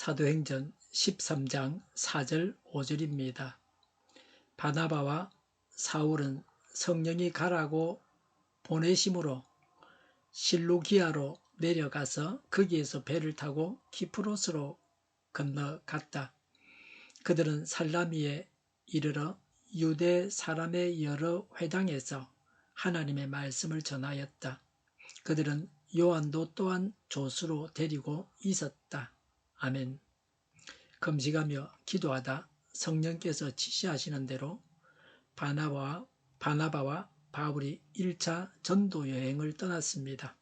사도행전 13장 4절 5절입니다. 바나바와 사울은 성령이 가라고 보내심으로 실루기아로 내려가서 거기에서 배를 타고 키프로스로 건너갔다. 그들은 살라미에 이르러 유대 사람의 여러 회당에서 하나님의 말씀을 전하였다. 그들은 요한도 또한 조수로 데리고 있었다. 아멘. 금식하며 기도하다 성령께서 지시하시는 대로 바나바와 바울이 1차 전도 여행을 떠났습니다.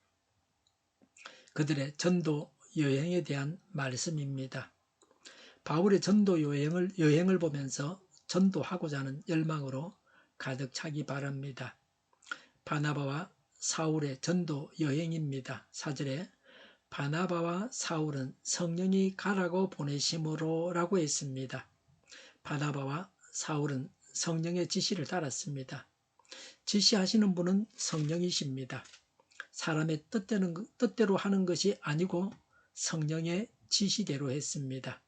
그들의 전도 여행에 대한 말씀입니다. 바울의 전도 여행을 보면서 전도하고자 하는 열망으로 가득 차기 바랍니다. 바나바와 사울의 전도 여행입니다. 4절에 바나바와 사울은 성령이 가라고 보내심으로 라고 했습니다. 바나바와 사울은 성령의 지시를 따랐습니다. 지시하시는 분은 성령이십니다. 사람의 뜻대로 하는 것이 아니고 성령의 지시대로 했습니다.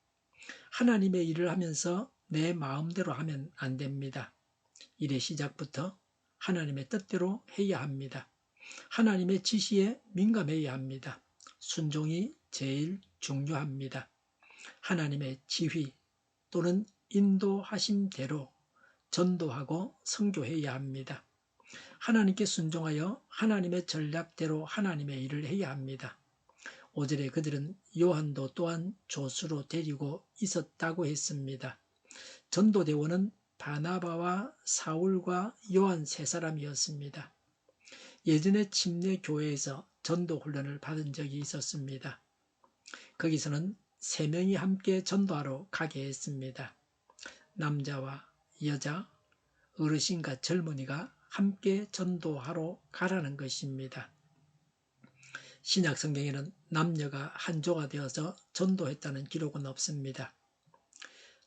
하나님의 일을 하면서 내 마음대로 하면 안 됩니다. 일의 시작부터 하나님의 뜻대로 해야 합니다. 하나님의 지시에 민감해야 합니다. 순종이 제일 중요합니다. 하나님의 지휘 또는 인도하심대로 전도하고 선교해야 합니다. 하나님께 순종하여 하나님의 전략대로 하나님의 일을 해야 합니다. 5절에 그들은 요한도 또한 조수로 데리고 있었다고 했습니다. 전도대원은 바나바와 사울과 요한 세 사람이었습니다. 예전에 침례 교회에서 전도 훈련을 받은 적이 있었습니다. 거기서는 3명이 함께 전도하러 가게 했습니다. 남자와 여자, 어르신과 젊은이가 함께 전도하러 가라는 것입니다. 신약 성경에는 남녀가 한조가 되어서 전도했다는 기록은 없습니다.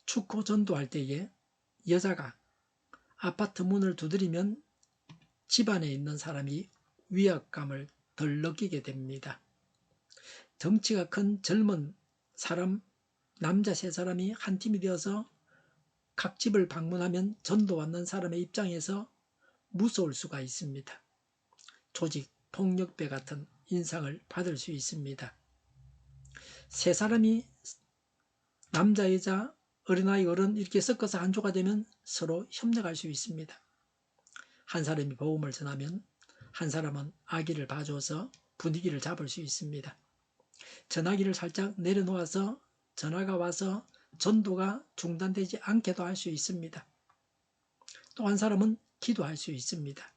축구 전도할 때에 여자가 아파트 문을 두드리면 집안에 있는 사람이 위압감을 덜 느끼게 됩니다. 덩치가 큰 젊은 사람, 남자 3사람이 한 팀이 되어서 각 집을 방문하면 전도 받는 사람의 입장에서 무서울 수가 있습니다. 조직 폭력배 같은 인상을 받을 수 있습니다. 3사람이 남자, 여자, 어린아이, 어른 이렇게 섞어서 한조가 되면 서로 협력할 수 있습니다. 한 사람이 복음을 전하면 한 사람은 아기를 봐줘서 분위기를 잡을 수 있습니다. 전화기를 살짝 내려놓아서 전화가 와서 전도가 중단되지 않게도 할 수 있습니다. 또 한 사람은 기도할 수 있습니다.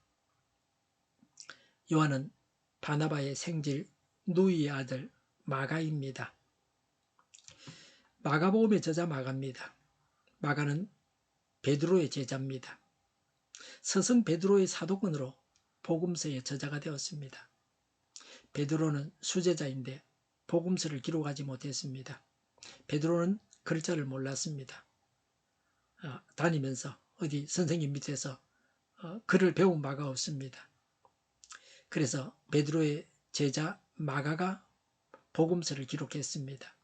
요한은 바나바의 생질 누이의 아들 마가입니다. 마가복음의 저자 마가입니다. 마가는 베드로의 제자입니다. 서성 베드로의 사도권으로 복음서의 저자가 되었습니다. 베드로는 수제자인데 복음서를 기록하지 못했습니다. 베드로는 글자를 몰랐습니다. 다니면서 어디 선생님 밑에서 글을 배운 바가 없습니다. 그래서 베드로의 제자 마가가 복음서를 기록했습니다.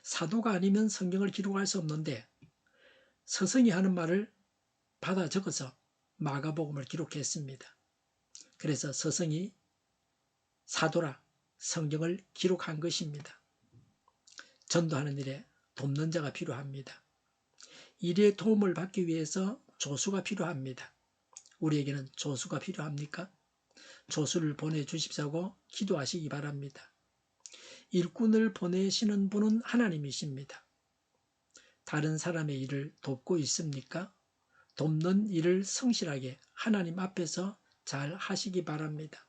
사도가 아니면 성경을 기록할 수 없는데 서성이 하는 말을 받아 적어서 마가복음을 기록했습니다. 그래서 서성이 사도라 성경을 기록한 것입니다. 전도하는 일에 돕는 자가 필요합니다. 일에 도움을 받기 위해서 조수가 필요합니다. 우리에게는 조수가 필요합니까? 조수를 보내주십사고 기도하시기 바랍니다. 일꾼을 보내시는 분은 하나님이십니다. 다른 사람의 일을 돕고 있습니까? 돕는 일을 성실하게 하나님 앞에서 잘 하시기 바랍니다.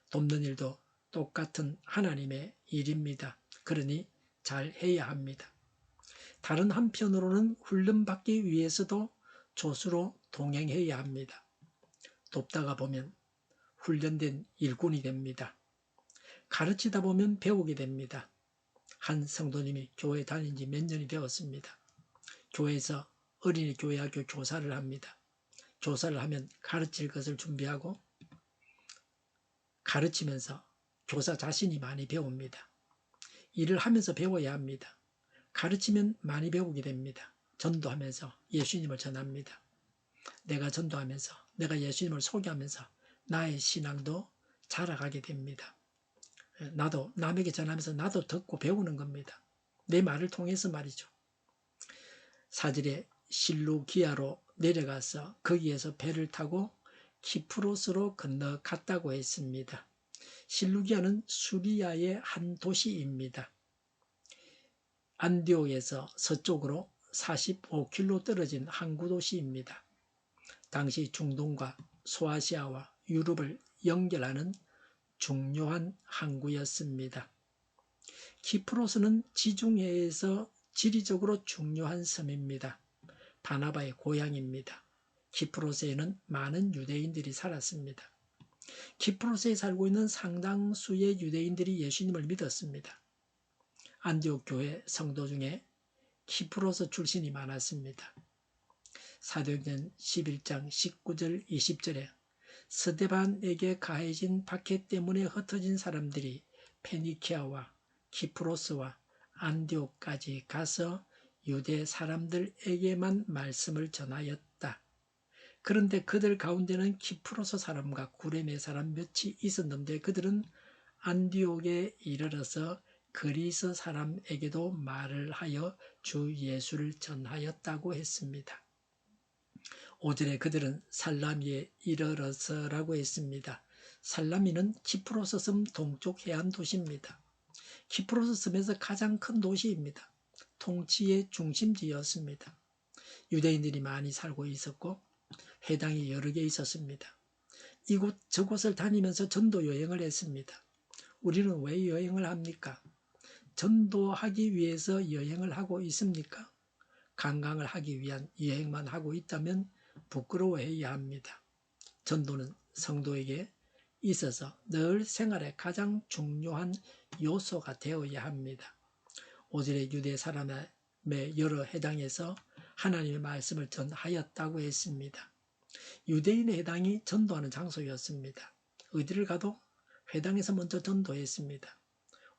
돕는 일도 똑같은 하나님의 일입니다. 그러니 잘 해야 합니다. 다른 한편으로는 훈련받기 위해서도 조수로 동행해야 합니다. 돕다가 보면 훈련된 일꾼이 됩니다. 가르치다 보면 배우게 됩니다. 한 성도님이 교회 다닌 지 몇 년이 되었습니다. 교회에서 어린이 교회학교 교사를 합니다. 교사를 하면 가르칠 것을 준비하고 가르치면서 교사 자신이 많이 배웁니다. 일을 하면서 배워야 합니다. 가르치면 많이 배우게 됩니다. 전도하면서 예수님을 전합니다. 내가 전도하면서, 내가 예수님을 소개하면서 나의 신앙도 자라가게 됩니다. 나도 남에게 전하면서 나도 듣고 배우는 겁니다. 내 말을 통해서 말이죠. 사절에 실루기아로 내려가서 거기에서 배를 타고 키프로스로 건너갔다고 했습니다. 실루기아는 수리아의 한 도시입니다. 안디옥에서 서쪽으로 45km 떨어진 항구 도시입니다. 당시 중동과 소아시아와 유럽을 연결하는 중요한 항구였습니다. 키프로스는 지중해에서 지리적으로 중요한 섬입니다. 바나바의 고향입니다. 키프로스에는 많은 유대인들이 살았습니다. 키프로스에 살고 있는 상당수의 유대인들이 예수님을 믿었습니다. 안디옥 교회 성도 중에 키프로스 출신이 많았습니다. 사도행전 11장 19절 20절에 스데반에게 가해진 박해 때문에 흩어진 사람들이 페니키아와 키프로스와 안디옥까지 가서 유대 사람들에게만 말씀을 전하였다. 그런데 그들 가운데는 키프로스 사람과 구레네 사람 몇이 있었는데 그들은 안디옥에 이르러서 그리스 사람에게도 말을 하여 주 예수를 전하였다고 했습니다. 5절에 그들은 살라미에 이르러서라고 했습니다. 살라미는 키프로스 섬 동쪽 해안 도시입니다. 키프로스 섬에서 가장 큰 도시입니다. 통치의 중심지였습니다. 유대인들이 많이 살고 있었고 회당이 여러 개 있었습니다. 이곳 저곳을 다니면서 전도 여행을 했습니다. 우리는 왜 여행을 합니까? 전도하기 위해서 여행을 하고 있습니까? 관광을 하기 위한 여행만 하고 있다면 부끄러워해야 합니다. 전도는 성도에게 있어서 늘 생활의 가장 중요한 요소가 되어야 합니다. 5절에 유대 사람의 여러 회당에서 하나님의 말씀을 전하였다고 했습니다. 유대인의 회당이 전도하는 장소였습니다. 어디를 가도 회당에서 먼저 전도했습니다.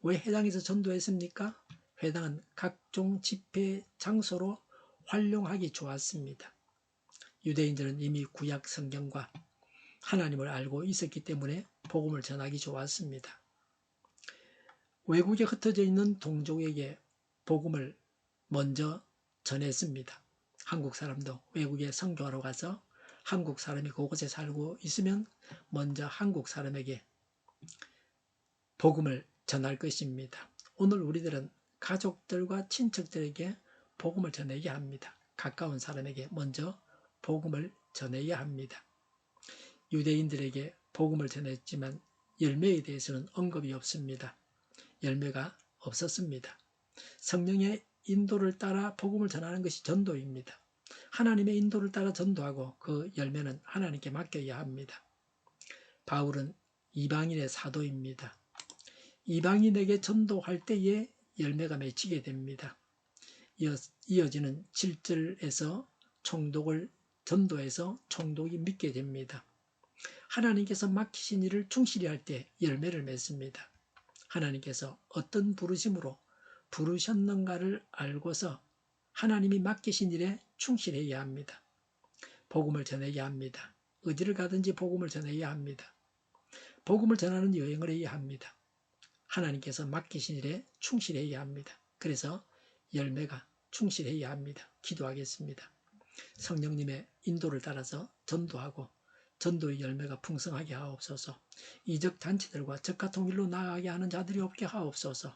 왜 회당에서 전도했습니까? 회당은 각종 집회 장소로 활용하기 좋았습니다. 유대인들은 이미 구약 성경과 하나님을 알고 있었기 때문에 복음을 전하기 좋았습니다. 외국에 흩어져 있는 동족에게 복음을 먼저 전했습니다. 한국 사람도 외국에 선교하러 가서 한국 사람이 그곳에 살고 있으면 먼저 한국 사람에게 복음을 전할 것입니다. 오늘 우리들은 가족들과 친척들에게 복음을 전해야 합니다. 가까운 사람에게 먼저 복음을 전해야 합니다. 유대인들에게 복음을 전했지만 열매에 대해서는 언급이 없습니다. 열매가 없었습니다. 성령의 인도를 따라 복음을 전하는 것이 전도입니다. 하나님의 인도를 따라 전도하고 그 열매는 하나님께 맡겨야 합니다. 바울은 이방인의 사도입니다. 이방인에게 전도할 때에 열매가 맺히게 됩니다. 이어지는 7절에서 총독을 전도해서 총독이 믿게 됩니다. 하나님께서 맡기신 일을 충실히 할 때 열매를 맺습니다. 하나님께서 어떤 부르심으로 부르셨는가를 알고서 하나님이 맡기신 일에 충실해야 합니다. 복음을 전해야 합니다. 어디를 가든지 복음을 전해야 합니다. 복음을 전하는 여행을 해야 합니다. 하나님께서 맡기신 일에 충실해야 합니다. 그래서 열매가 충실해야 합니다. 기도하겠습니다. 성령님의 인도를 따라서 전도하고 전도의 열매가 풍성하게 하옵소서. 이적 단체들과 적가 통일로 나아가게 하는 자들이 없게 하옵소서.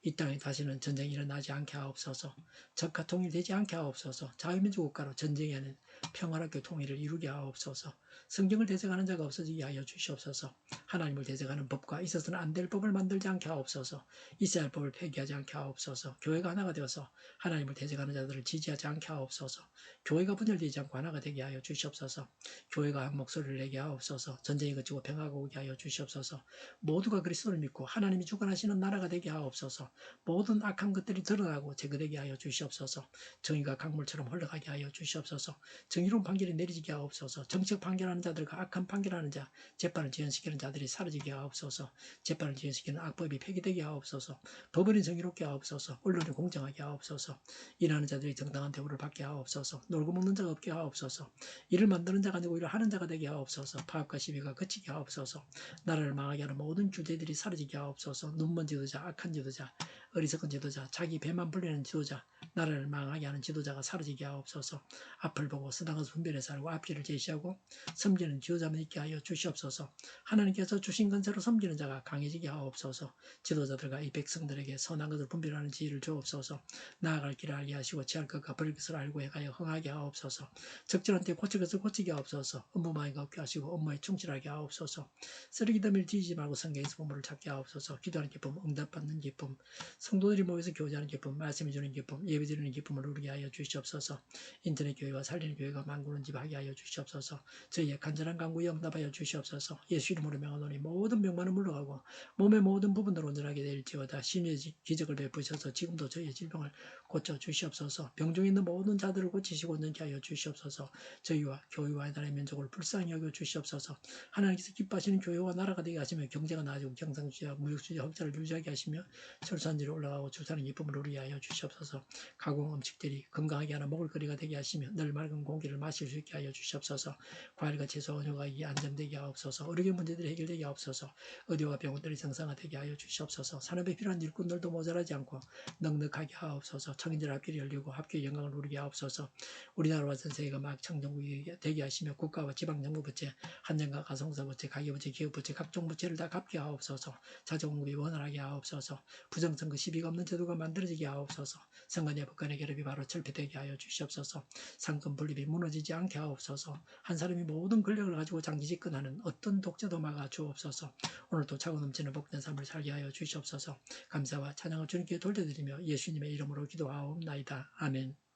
이 땅에 다시는 전쟁이 일어나지 않게 하옵소서. 적가 통일되지 않게 하옵소서. 자유민주 국가로 전쟁이 아닌 평화롭게 통일을 이루게 하옵소서. 성경을 대적하는 자가 없어지게 하여 주시옵소서. 하나님을 대적하는 법과 있어서는 안 될 법을 만들지 않게 하옵소서. 있어야 할 법을 폐기하지 않게 하옵소서. 교회가 하나가 되어서 하나님을 대적하는 자들을 지지하지 않게 하옵소서. 교회가 분열되지 않고 하나가 되게 하여 주시옵소서. 교회가 한 목소리를 내게 하옵소서. 전쟁이 그치고 평화가 오게 하여 주시옵소서. 모두가 그리스도를 믿고 하나님이 주관하시는 나라가 되게 하옵소서. 모든 악한 것들이 드러나고 제거되게 하여 주시옵소서. 정의가 강물처럼 흘러가게 하여 주시옵소서. 정의로운 판결이 내리지게 하옵소서. 정책 판결 판결하는 자들과 악한 판결하는 자, 재판을 지연시키는 자들이 사라지게 하옵소서. 재판을 지연시키는 악법이 폐기되게 하옵소서. 법원이 정의롭게 하옵소서. 언론이 공정하게 하옵소서. 일하는 자들이 정당한 대우를 받게 하옵소서. 놀고 먹는 자가 없게 하옵소서. 일을 만드는 자가 아니고 일을 하는 자가 되게 하옵소서. 파업과 시비가 그치게 하옵소서. 나라를 망하게 하는 모든 주제들이 사라지게 하옵소서. 눈먼 지도자, 악한 지도자, 어리석은 지도자, 자기 배만 불리는 지도자, 나라를 망하게 하는 지도자가 사라지게 하옵소서. 앞을 보고 서당에서 분별해서 알고 앞길을 제시하고 섬기는 지도자만 있게 하여 주시옵소서. 하나님께서 주신 건세로 섬기는 자가 강해지게 하옵소서. 지도자들과 이 백성들에게 선한 것을 분별하는 지혜를 주옵소서. 나아갈 길을 알게 하시고 취할 것과 버릴 것을 알고 해가여 흥하게 하옵소서. 적절한 때 고칠 것을 고치게 하옵소서. 업무망이가 없게 하시고 업무에 충실하게 하옵소서. 쓰레기 더미를 뒤지지 말고 성경에서 보물을 찾게 하옵소서. 기도하는 기쁨, 응답받는 기쁨, 성도들이 모여서 교제하는 기쁨, 말씀해 주는 기쁨, 예배드리는 기쁨을 누리게 하여 주시옵소서. 인터넷 교회와 살리는 교회가 만구는 집 하게 하여 주시옵소서. 저희의 간절한 간구에 응답하여 주시옵소서. 예수 이름으로 명하노니 모든 병만은 물러가고 몸의 모든 부분으로 온전하게 될지어다. 신의 기적을 베푸셔서 지금도 저희의 질병을 고쳐 주시옵소서. 병중에 있는 모든 자들을 고치시고 온전케 하여 주시옵소서. 저희와 교회와 하나님의 민족을 불쌍히 여겨 주시옵소서. 하나님께서 기뻐하시는 교회와 나라가 되게 하시며 경제가 나아지고 경상주의와 무역주의 흑자를 유지하게 하시며 출산율이 올라가고 출산의 기쁨을 누리게 하여 주시옵소서. 가공 음식들이 건강하게 하는 먹을거리가 되게 하시며 늘 맑은 공기를 마실 수 있게 하여 주시옵소서. 과일과 채소 원효가액이 안정되게 하옵소서. 의료계 문제들이 해결되게 하옵소서. 의료와 병원들이 정상화되게 하여 주시옵소서. 산업에 필요한 일꾼들도 모자라지 않고 넉넉하게 하옵소서. 청인들 앞길이 열리고 합교의 영광을 누리게 하옵소서. 우리나라와 전 세계가 막 청정국이 되게 하시며 국가와 지방정부부채, 한정과 가성사부채, 가계부채, 기업부채, 각종 부채를 다 갚게 하옵소서. 자정공급이 원활하게 하옵소서. 부정선거 시비가 없는 제도가 만들어지게 하옵소서. 선거냐 법관의 결합이 바로 철폐되게 하여 주시옵소서. 상권 분립이 무너지지 않게 하옵소서. 한 사람이 모든 권력을 가지고 장기 집권하는 어떤 독재도 막아 주옵소서. 오늘도 차고 넘치는 복된 삶을 살게 하여 주시옵소서. 감사와 찬양을 주님께 돌려드리며 예수님의 이름으로 기도하옵나이다. 아멘.